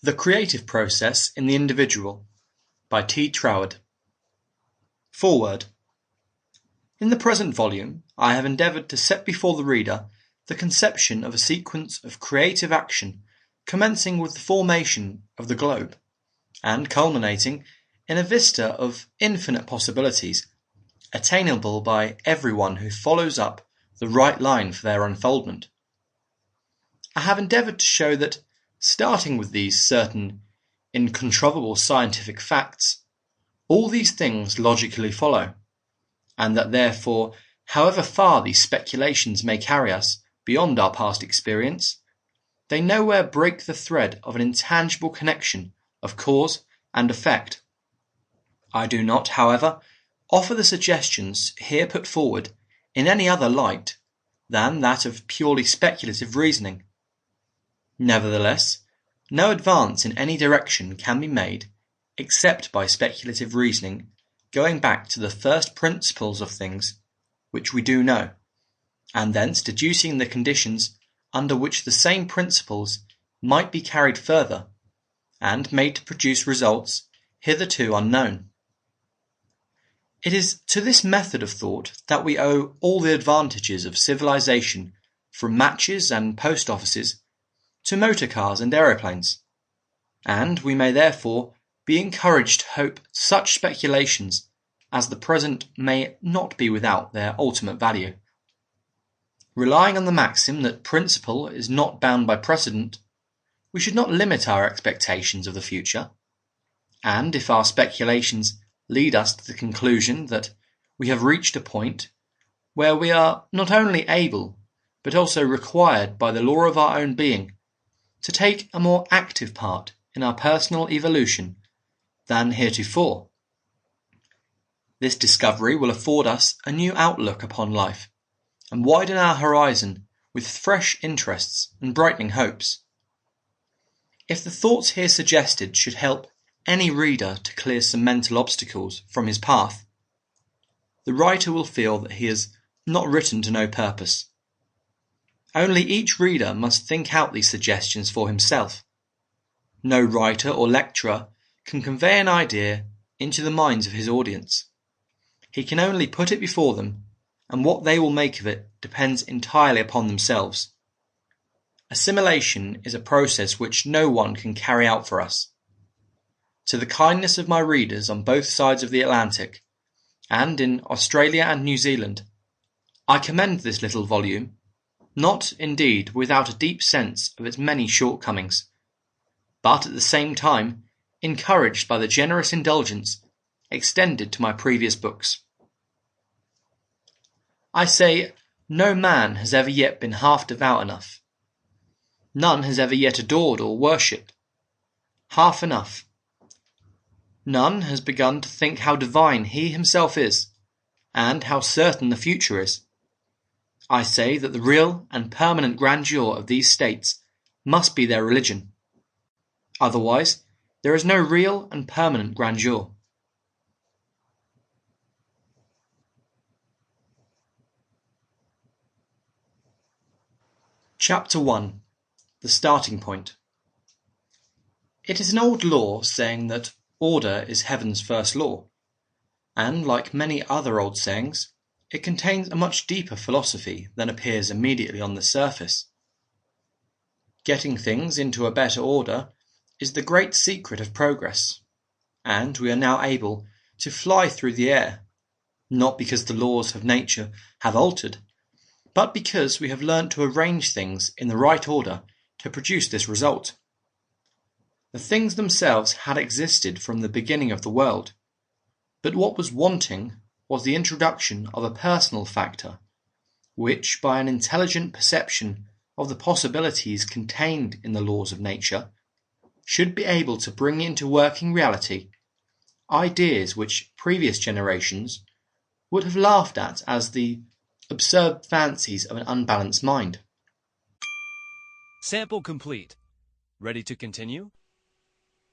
The Creative Process in the Individual by T. Troward. Foreword. In the present volume, I have endeavoured to set before the reader the conception of a sequence of creative action commencing with the formation of the globe, and culminating in a vista of infinite possibilities, attainable by everyone who follows up the right line for their unfoldment. I have endeavoured to show that, starting with these certain incontrovertible scientific facts, all these things logically follow, and that therefore, however far these speculations may carry us beyond our past experience, they nowhere break the thread of an intangible connection of cause and effect. I do not, however, offer the suggestions here put forward in any other light than that of purely speculative reasoning. Nevertheless, no advance in any direction can be made except by speculative reasoning going back to the first principles of things which we do know, and thence deducing the conditions under which the same principles might be carried further, and made to produce results hitherto unknown. It is to this method of thought that we owe all the advantages of civilization, from matches and post offices to motor cars and aeroplanes, and we may therefore be encouraged to hope such speculations as the present may not be without their ultimate value. Relying on the maxim that principle is not bound by precedent, we should not limit our expectations of the future, and if our speculations lead us to the conclusion that we have reached a point where we are not only able, but also required by the law of our own being, to take a more active part in our personal evolution than heretofore, this discovery will afford us a new outlook upon life, and widen our horizon with fresh interests and brightening hopes. If the thoughts here suggested should help any reader to clear some mental obstacles from his path, the writer will feel that he has not written to no purpose. Only each reader must think out these suggestions for himself. No writer or lecturer can convey an idea into the minds of his audience. He can only put it before them, and what they will make of it depends entirely upon themselves. Assimilation is a process which no one can carry out for us. To the kindness of my readers on both sides of the Atlantic, and in Australia and New Zealand, I commend this little volume, not, indeed, without a deep sense of its many shortcomings, but at the same time encouraged by the generous indulgence extended to my previous books. I say, no man has ever yet been half devout enough. None has ever yet adored or worshipped half enough. None has begun to think how divine he himself is, and how certain the future is. I say that the real and permanent grandeur of these states must be their religion. Otherwise, there is no real and permanent grandeur. Chapter 1. The Starting Point. It is an old law saying that order is heaven's first law, and like many other old sayings, it contains a much deeper philosophy than appears immediately on the surface. Getting things into a better order is the great secret of progress, and we are now able to fly through the air, not because the laws of nature have altered, but because we have learnt to arrange things in the right order to produce this result. The things themselves had existed from the beginning of the world, but what was wanting was the introduction of a personal factor, which, by an intelligent perception of the possibilities contained in the laws of nature, should be able to bring into working reality ideas which previous generations would have laughed at as the absurd fancies of an unbalanced mind. Sample complete. Ready to continue?